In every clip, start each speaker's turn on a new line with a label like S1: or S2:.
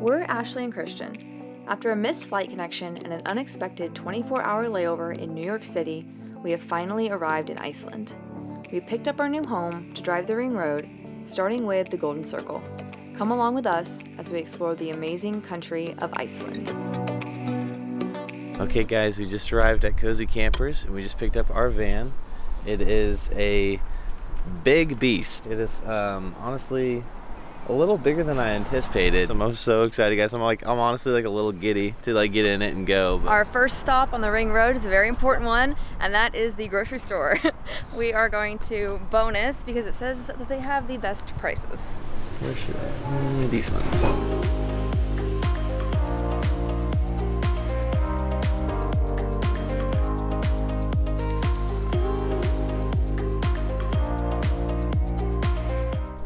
S1: We're Ashley and Christian. After a missed flight connection and an unexpected 24-hour layover in New York City, we have finally arrived in Iceland. We picked up our new home to drive the ring road, starting with the Golden Circle. Come along with us as we explore the amazing country of Iceland.
S2: Okay guys, we just arrived at Cozy Campers and we just picked up our van. It is a big beast. It is honestly a little bigger than I anticipated. I'm so excited, guys. I'm honestly like a little giddy to get in it and go.
S1: Our first stop on the ring road is a very important one, and that is the grocery store. We are going to Bonus because it says that they have the best prices.
S2: Where should I? These ones.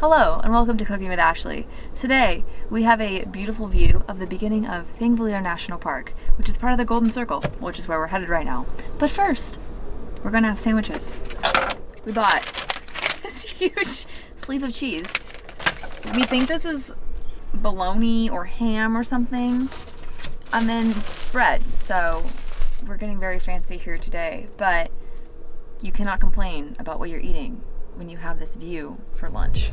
S1: Hello and welcome to Cooking with Ashley. Today we have a beautiful view of the beginning of Thingvellir National Park, which is part of the Golden Circle, which is where we're headed right now. But first, we're gonna have sandwiches. We bought this huge sleeve of cheese. We think this is bologna or ham or something, and then bread. So we're getting very fancy here today, but you cannot complain about what you're eating when you have this view for lunch.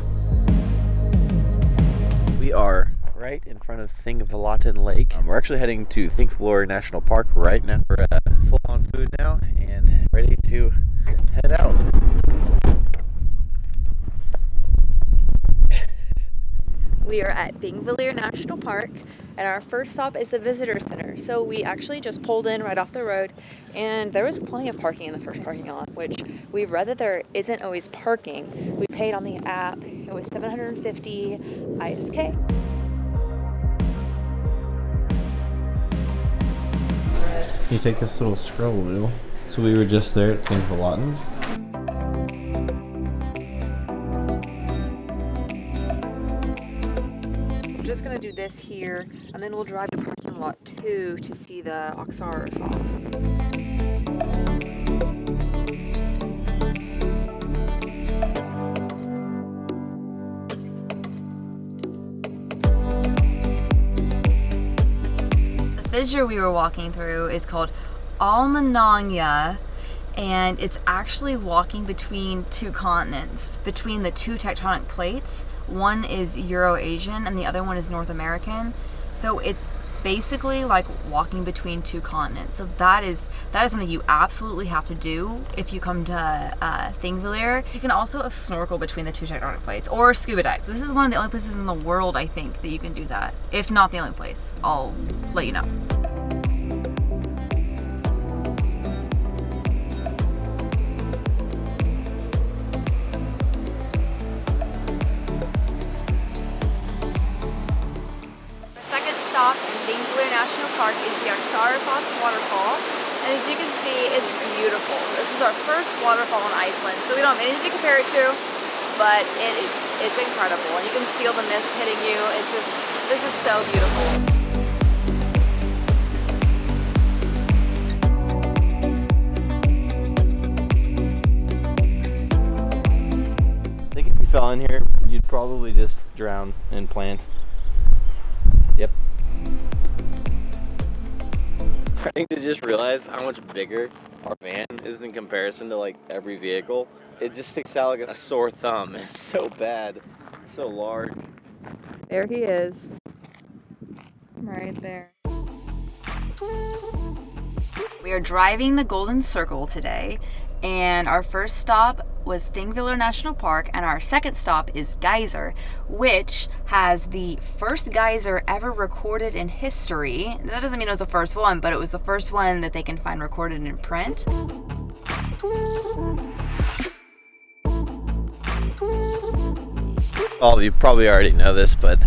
S2: We are right in front of Thingvellir Lake. We're actually heading to Thingvellir National Park right now. We're full on food now and ready to head out.
S1: We are at Thingvellir National Park, and our first stop is the visitor center. So we actually just pulled in right off the road, and there was plenty of parking in the first parking lot, which we've read that there isn't always parking. We paid on the app. It was $750 ISK.
S2: You take this little scroll wheel. So we were just there at Thingvellir.
S1: Just gonna do this here, and then we'll drive to parking lot 2 to see the Oxararfoss. The fissure we were walking through is called Almannagjá, and it's actually walking between two continents, between the two tectonic plates. One is Euro-Asian and the other one is North American. So it's basically like walking between two continents. So that is something you absolutely have to do if you come to Thingvellir. You can also snorkel between the two tectonic plates or scuba dive. This is one of the only places in the world, I think, that you can do that. If not the only place, I'll let you know. Stop in Thingvellir National Park is the Oxararfoss Waterfall, and as you can see, it's beautiful. This is our first waterfall in Iceland, so we don't have anything to compare it to, but it's incredible, and you can feel the mist hitting you. This is so beautiful.
S2: I think if you fell in here, you'd probably just drown and plant. Yep. Starting to just realize how much bigger our van is in comparison to every vehicle. It just sticks out like a sore thumb. It's so bad. It's so large.
S1: There he is. Right there. We are driving the Golden Circle today, and our first stop was Thingvellir National Park, and our second stop is Geysir, which has the first geyser ever recorded in history. That doesn't mean it was the first one, but it was the first one that they can find recorded in print.
S2: All of you probably already know this, but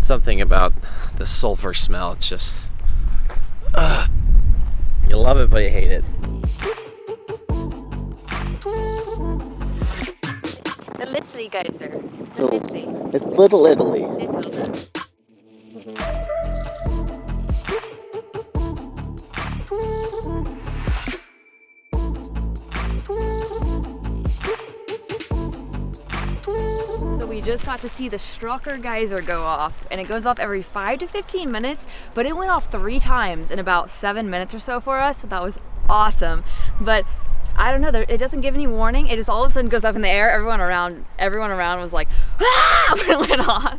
S2: something about the sulfur smell, it's just... you love it, but you hate it.
S1: The Little Geyser. The Little.
S2: It's Little Italy.
S1: Little. just got to see the Strucker geyser go off, and it goes off every 5 to 15 minutes, but it went off 3 times in about 7 minutes or so for us. So that was awesome. But I don't know, it doesn't give any warning. It just all of a sudden goes up in the air. Everyone around was like, ah, when it went off.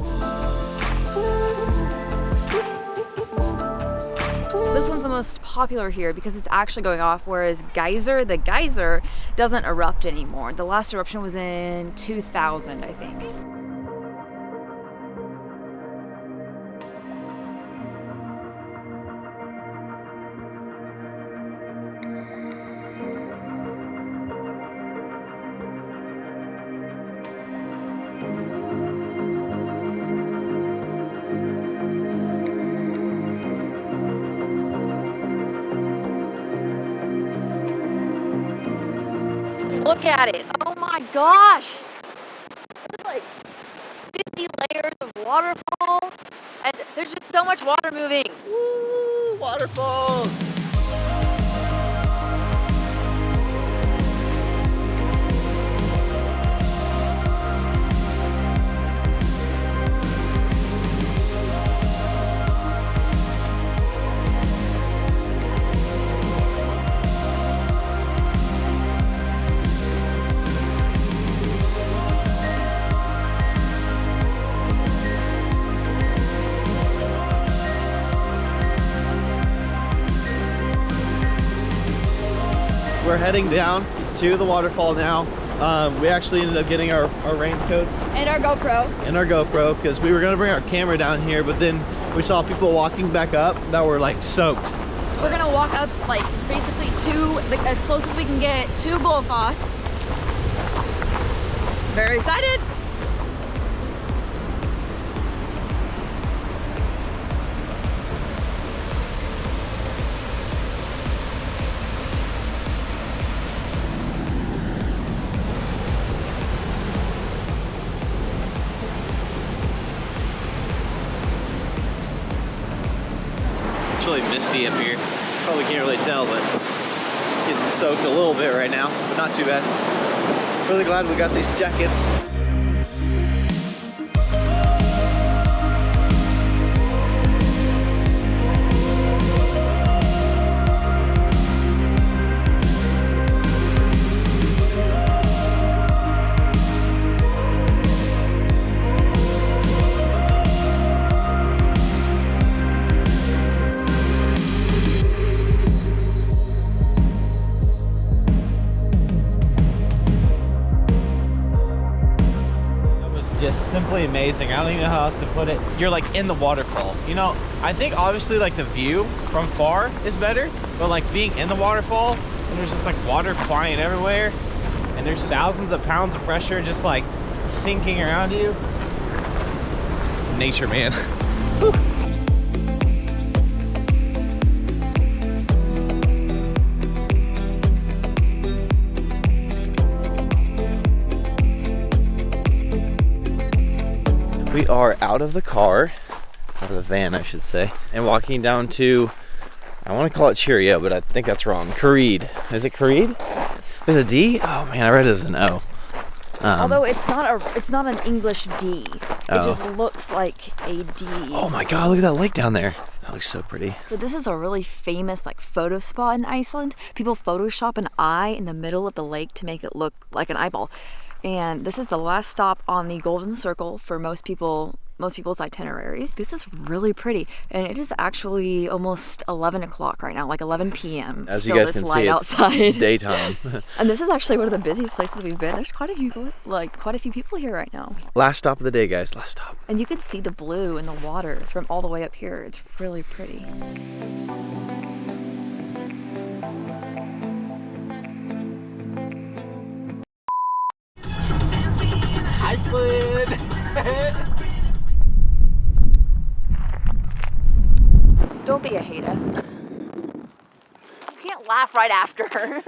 S1: This one's the most popular here because it's actually going off, whereas the geyser doesn't erupt anymore. The last eruption was in 2000, I think. Look at it. Oh my gosh. There's like 50 layers of waterfall, and there's just so much water moving.
S2: Woo, waterfalls! We're heading down to the waterfall now. We actually ended up getting our raincoats
S1: And our GoPro.
S2: Because we were going to bring our camera down here, but then we saw people walking back up that were like soaked.
S1: We're gonna walk up like basically as close as we can get to Gullfoss. Very excited.
S2: It's really misty up here. Probably can't really tell, but getting soaked a little bit right now, but not too bad. Really glad we got these jackets. Just simply amazing. I don't even know how else to put it. You're like in the waterfall. You know, I think obviously like the view from far is better, but like being in the waterfall and there's just like water flying everywhere and there's just thousands of pounds of pressure just like sinking around you. Nature, man. We are out of the car, out of the van I should say, and walking down to, I want to call it Cheerio, but I think that's wrong. Kerið. Is it Kerið?
S1: Yes.
S2: There's a D? Oh man, I read it as an O.
S1: Although it's not an English D. It just looks like a D.
S2: Oh my god, look at that lake down there. That looks so pretty.
S1: So this is a really famous like photo spot in Iceland. People Photoshop an eye in the middle of the lake to make it look like an eyeball. And this is the last stop on the Golden Circle for most people's itineraries. This is really pretty, and it is actually almost 11 o'clock right now, like 11 p.m.
S2: As you guys can see, it's daytime.
S1: And this is actually one of the busiest places we've been. There's quite a few people here right now.
S2: Last stop of the day, guys. Last stop.
S1: And you can see the blue in the water from all the way up here. It's really pretty.
S2: Iceland!
S1: Don't be a hater. You can't laugh right after her.